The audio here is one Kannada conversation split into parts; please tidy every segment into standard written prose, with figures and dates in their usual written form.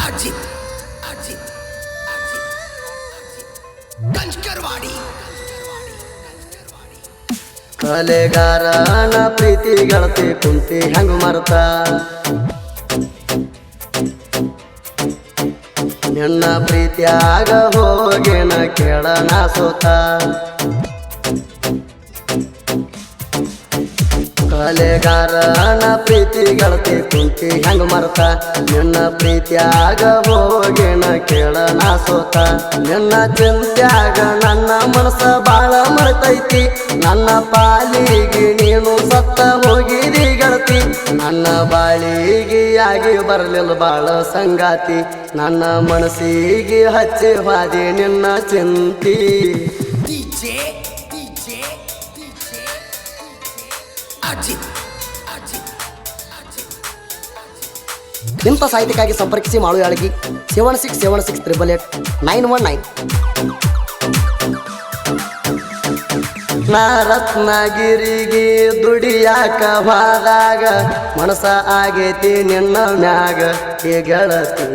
ಅಜಿತ್ ಅಜಿತ್ ಕಂಚಕರವಾಡಿ ಕಲೆಗಾರನ ಪ್ರೀತಿ ಗೆಳತಿ ಕುಂತಿ ಹೆಂಗ ಮರ್ತ ನಿನ್ನ ಪ್ರೀತಿಯಾಗ ಹೋಗೇನ ಕೇಳನ ಸೋತ ಕಲೆಗಾರನ ಪ್ರೀತಿ ಗೆಳತಿ ಕುಂತಿ ಹೆಂಗ ಮರ್ತ ನಿನ್ನ ಪ್ರೀತಿಯಾಗ ಹೋಗೇನ ಕೇಳನ ಸೋತ ನಿನ್ನ ಚಿಂತ್ಯಾಗ ನನ್ನ ಮನಸ್ಸ ಬಾಳ ಮರ್ತೈತಿ ನನ್ನ ಪಾಲಿಗೆ ನೀನು ಸತ್ತ ಹೋಗಿದಿ ಗೆಳತಿ ನನ್ನ ಬಾಳಿಗೆ ಆಗಿ ಬರಲಿಲ್ಲ ಬಾಳ ಸಂಗಾತಿ ನನ್ನ ಮನಸ್ಸಿಗೆ ಹಚ್ಚಿ ಹಾದಿ ನಿನ್ನ ಚಿಂತಿ ಇಂಥ ಸಾಹಿತ್ಯಕ್ಕಾಗಿ ಸಂಪರ್ಕಿಸಿ ಮಾಳು ಯಾಳಗಿ 76768891 ನಾ ರತ್ನಗಿರಿಗೆ ದುಡಿಯಾಕ ಹೋದಾಗ ಮನಸ ಆಗೈತಿ ನಿನ್ನ ಮ್ಯಾಗ ಹೇ ಗೆಳತಿ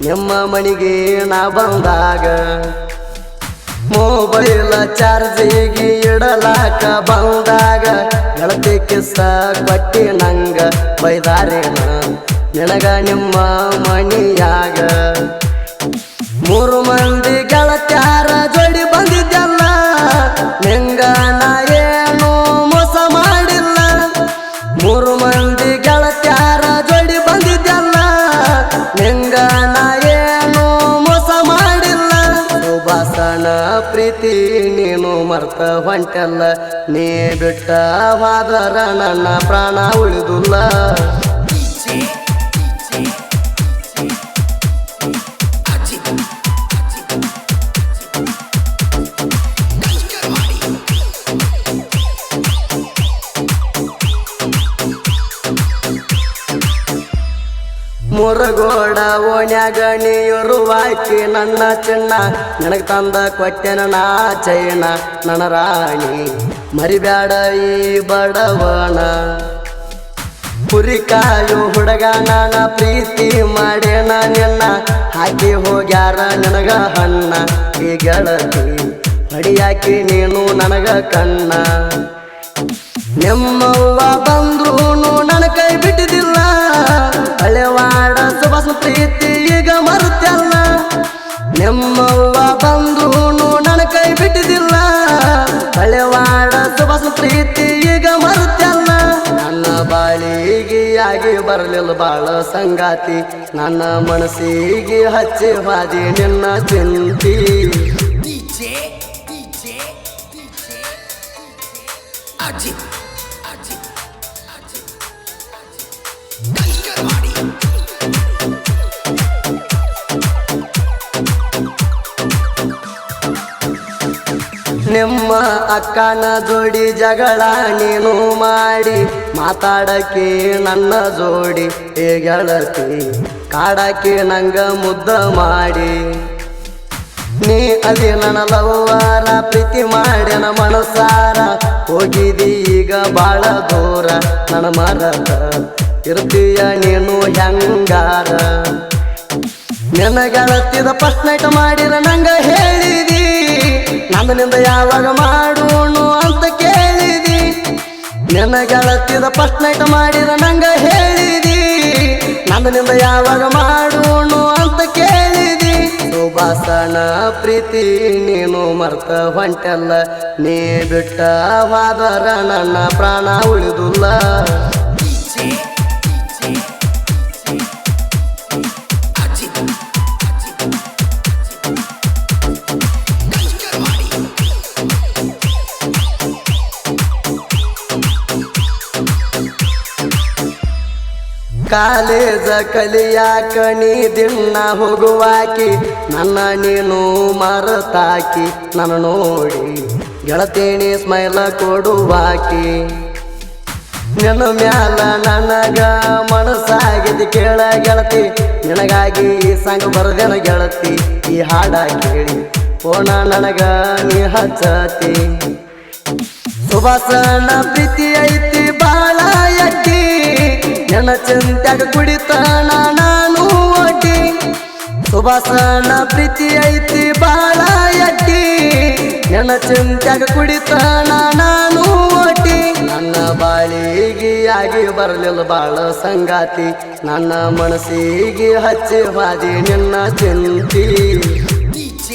ನಿಮ್ಮ ಮನಿಗೆ ನಾ ಬಂದಾಗ ಮೊಬೈಲ್ ಚಾರ್ಜಿಗೆ ಇಡಲಾಕ ಬಂದಾಗ ಗೆಳತಿ ಕಿಸ್ಸ ಕೊಟ್ಟಿ ನಂಗ ಬೈದಾರೇನ ನಿನಗ ನಿಮ್ಮ ಮನಿಯಾಗ 3 ಮಂದಿ ಗೆಳತ್ಯಾರ ಜೋಡಿ ಬಂದಿದ್ದಲ್ಲ ನಿಂಗ ನಾ ಏನು ಮೋಸ ಮಾಡಿಲ್ಲ 3 ಮಂದಿ ಗೆಳತ್ಯಾರ ಜೋಡಿ ಬಂದಿದ್ದಲ್ಲ ನಿಂಗ ನಾ ಏನು ಮೋಸ ಮಾಡಿಲ್ಲ ಸುಭಾಸನ ಪ್ರೀತಿ ನೀನು ಮರ್ತ ಹೊಂಟಲ್ಲ ನೀ ಬಿಟ್ಟ ಹೋದರ ನನ್ನ ಪ್ರಾಣ ಉಳಿದುಲ್ಲ ಮುರಗೋಡ ಓಣ್ಯಾಗ ನೀರುವಾಕಿ ನನ್ನ ಚಿನ್ನ ನನಗೆ ತಂದ ಕೊಟ್ಟೆನ ನಾ ಚೈನ ನನ್ನ ರಾಣಿ ಮರಿಬ್ಯಾಡ ಈ ಬಡವಣ ಕುರಿಕಾಯು ಹುಡುಗ ನನ್ನ ಪ್ರೀತಿ ಮಾಡೇನ ನಿನ್ನ ಹಾಕಿ ಹೋಗ್ಯಾರ ನನಗ ಹಣ್ಣ ಈ ಗೆಳತಿ ಹೊಡಿಯಾಕಿ ನೀನು ನನಗ ಕಣ್ಣ ನಿಮ್ಮವ್ವ ಬಂದ್ರೂನು ನನ್ನ ಕೈ ಬಿಟ್ಟಿದ್ದಿಲ್ಲ ಹಳೆವಾಡ ಸುಭಾಸ ಪ್ರೀತಿ ಈಗ ಮರುತ್ತಲ್ಲ ನಿಮ್ಮವ್ವ ಬಂದ್ರೂನು ನನ್ನ ಕೈ ಬಿಟ್ಟಿದ್ದಿಲ್ಲ ಹಳೆವಾಡ ಸುಭಾಸ ಪ್ರೀತಿ ಈಗ ಮರುತ್ತಲ್ಲ ನನ್ನ ಬಾಳಿಗೆ ಆಗಿ ಬರಲಿಲ್ಲ ಬಾಳ ಸಂಗಾತಿ ನನ್ನ ಮನಸ್ಸಿಗೆ ಹಚ್ಚಿ ಹಾದಿ ನಿನ್ನ ಚಿಂತಿ ಅಜಿತ್ ನಿಮ್ಮ ಅಕ್ಕನ ಜೋಡಿ ಜಗಳ ನೀನು ಮಾಡಿ ಮಾತಾಡಕ್ಕೆ ನನ್ನ ಜೋಡಿ ಹೇ ಗೆಳತಿ ಕಾಡಕ್ಕೆ ನಂಗ ಮುದ್ದ ಮಾಡಿ ನೀ ಅದಿ ನನ್ನ ಲವ್ವಾರ ಪ್ರೀತಿ ಮಾಡ್ಯನ ಮನಸಾರ ಹೋಗಿದಿ ಈಗ ಬಾಳ ದೂರ ನನ್ನ ಮರದ ಇರ್ತೀಯ ನೀನು ಹೆಂಗಾರ ನಿನ್ನ ಗೆಳತಿದ ಫಸ್ಟ್ ನೈಟ್ ಮಾಡಿರ ನಂಗ ಹೇಳಿದಿ ನಂದನಿಂದ ಯಾವಾಗ ಮಾಡೋಣು ಅಂತ ಕೇಳಿದಿ ನಿನ್ನ ಗೆಳತಿದ ಫಸ್ಟ್ ನೈಟ್ ಮಾಡಿರ ನಂಗ ಹೇಳಿದಿ ನಂದನಿಂದ ಯಾವಾಗ ಮಾಡೋಣು ಅಂತ ಕೇಳಿದಿ ಸುಭಾಸನ ಪ್ರೀತಿ ನೀನು ಮರ್ತ ಹೊಂಟಲ್ಲ ನೀ ಬಿಟ್ಟ ಹೋದರ ನನ್ನ ಪ್ರಾಣ ಉಳಿದುಲ್ಲ ಕಾಲೇಜ ಕಲಿಯಾಕ ನೀ ದಿನ ಹೋಗುವಾಕಿ ನನ್ನ ನೀನು ಮರತಾಕಿ ನನ್ನ ನೋಡಿ ಗೆಳತೇನಿ ಸ್ಮೈಲ ಕೊಡುವಾಕಿ ನಿನ್ನ ಮ್ಯಾಲ ನನಗ ಮನಸ್ಸಾಗಿದ್ದು ಕೇಳ ಗೆಳತಿ ನಿನಗಾಗಿ ಈ ಸಾಂಗ್ ಬರದೇನ ಗೆಳತಿ ಈ ಹಾಡ ಕೇಳಿ ಫೋನ ನನಗ ನೀ ಹಚ್ಚತಿ ಸುಭಾಸನ ಪ್ರೀತಿ ಐತಿ ಬಾಳ ಎಟ್ಟಿ ನನ್ನ ಚಿಂತ್ಯಾಗ ಕುಡಿತಾನ ನಾನು ಒಟ್ಟಿ ಸುಭಾಸನ ಪ್ರೀತಿ ಐತಿ ಬಾಳ ಎಟ್ಟಿ ನನ್ನ ಚಿಂತ್ಯಾಗ ಕುಡಿತಾನ ನಾನು ಒಟ್ಟಿ ನನ್ನ ಬಾಳಿಗೆ ಆಗಿ ಬರಲಿಲ್ಲ ಬಾಳ ಸಂಗಾತಿ ನನ್ನ ಮನಸ್ಸಿಗೆ ಹಚ್ಚಿ ಬಾದಿ ನಿನ್ನ ಚಿಂತಿ DJ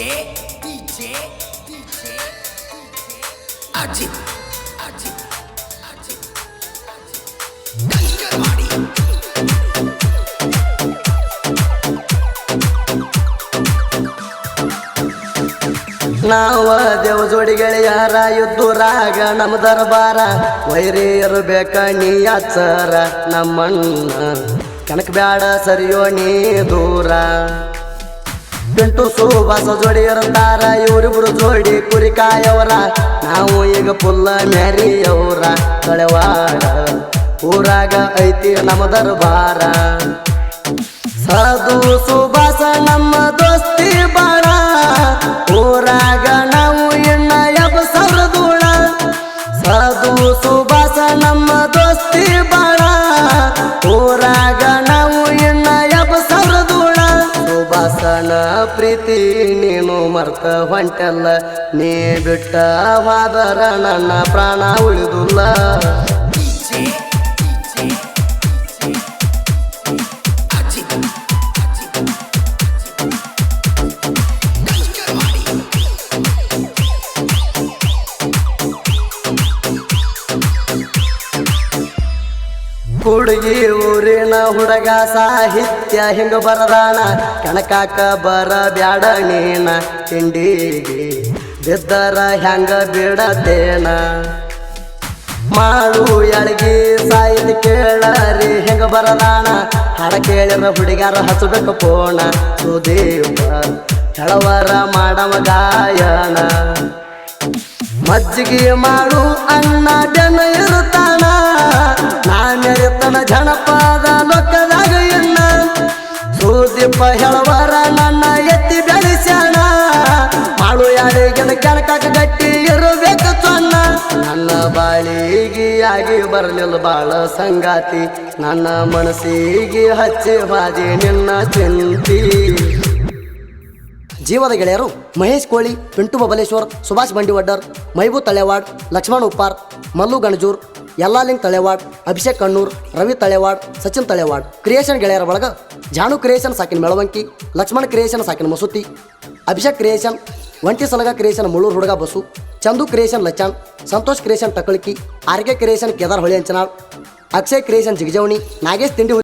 ಅಜಿತ್ ಕಂಕರವಾಡಿ ನಾವ ದೇವ ಜೋಡಿ ಗೆಳೆಯರ ಯುದ್ಧರಾಗ ನಮ್ಮ ದರ್ಬಾರ ವೈರಿ ಇರಬೇಕ ನೀ ಅಚ್ಚರ ನಮ್ಮಣ್ಣ ಕನಕ ಬ್ಯಾಡ ಸರಿಯೋ ನೀ ದೂರ ಪಿಂಟು ಸುಭಾಸ ಜೋಡಿ ಇರ್ತಾರ ಇವರಿಬ್ರು ಜೋಡಿ ಕುರಿಕಾಯವರ ನಾವು ಈಗ ಪುಲ್ಲ ಮ್ಯಾರಿಯವರ ತಳೆವಾಡ ಊರಾಗ ಐತಿ ನಮ್ಮ ದರ್ಬಾರ ಸಾಧು ಸುಭಾಸ ನಮ್ಮ ದೋಸ್ತಿ ಬಾಳ ಊರಾಗ ನಾವು ಎಣ್ಣ ಎಬಸರದೂಳ ಸಾಧು ಸುಭಾಸ ನಮ್ಮ ದೋಸ್ತಿ ಬಾಳ ಊರಾಗ ನಾವು ಎಣ್ಣ ಎಬಸರದೂಳ ಸುಭಾಸನ ಪ್ರೀತಿ ನೀನು ಮರ್ತ ಹೊಂಟಲ್ಲ ನೀ ಬಿಟ್ಟ ಹೋದರ ನನ್ನ ಪ್ರಾಣ ಉಳಿದುಲ್ಲ ಹುಡುಗಿ ಊರಿನ ಹುಡುಗ ಸಾಹಿತ್ಯ ಹಿಂಗ ಬರದಾನ ಕಣಕಾಕ ಬರ ಬ್ಯಾಡ ನೀನ ತಿಂಡಿಗೆ ಬಿದ್ದರ ಹೆಂಗ ಬಿಡತೇನ ಮಾಡು ಎಳಗಿ ಸಾಹಿತ್ಯ ಕೇಳರಿ ಹೆಂಗ ಬರದಾನ ಹಾಡ ಕೇಳಿರ ಹುಡುಗಾರ ಹಚ್ಚಬೇಕು ಪೋಣ ಸುದೀಪ ಹೆಳವರ ಮಾಡವ ಗಾಯನ ಮಜ್ಜಿಗೆ ಮಾಡು ಅಣ್ಣ ಜನ ಇರುತ್ತಾನ ನಾನಿರುತ್ತಾನ ಜನಪದ ಲೋಕದಾಗ ಎನ್ನ ಸುದೀಪ ಹೆಳವರ ನನ್ನ ಎತ್ತಿ ಬೆಳೆಸ್ಯಾಣ ಮಾಡು ಯಾರಿಗಿನ ಕೆಣಕಾಕ ಗಟ್ಟಿ ಇರಬೇಕು ಸಣ್ಣ ನನ್ನ ಬಾಳಿಗೆ ಆಗಿ ಬರಲಿಲ್ಲ ಬಾಳ ಸಂಗಾತಿ ನನ್ನ ಮನಸ್ಸಿಗೆ ಹಚ್ಚಿ ಬಾದಿ ನಿನ್ನ ಚಿಂತಿ ಜೀವದ ಗೆಳೆಯರು ಮಹೇಶ್ ಕೋಳಿ ಪಿಂಟು ಬಬಲೇಶ್ವರ್ ಸುಭಾಷ್ ಬಂಡಿವಡ್ಡರ್ ಮೈಬೂ ತಳೆವಾಡ್ ಲಕ್ಷ್ಮಣ್ ಉಪ್ಪಾರ್ ಮಲ್ಲು ಗಣಜೂರ್ ಯಲ್ಲಾಲಿಂಗ್ ತಳೆವಾಡ್ ಅಭಿಷೇಕ್ ಕಣ್ಣೂರ್ ರವಿ ತಳೆವಾಡ್ ಸಚಿನ್ ತಳೆವಾಡ್ ಕ್ರಿಯೇಷನ್ ಗೆಳೆಯರ ಬಳಗ ಜಾನು ಕ್ರಿಯೇಷನ್ ಸಾಕಿನ ಮೆಳವಂಕಿ ಲಕ್ಷ್ಮಣ್ ಕ್ರಿಯೇಷನ್ ಸಾಕಿನ ಮಸೂತಿ ಅಭಿಷೇಕ್ ಕ್ರಿಯೇಷನ್ ಒಂಟಿ ಸಲಗ ಕ್ರಿಯೇಷನ್ ಮುಳ್ಳೂರು ಹುಡುಗ Basu Chandu creation Lachchan Santosh creation Takaliki RK creation Kedar Holi Anchanal Akshay creation Jigajavani Nagesh ತಿಂಡಿ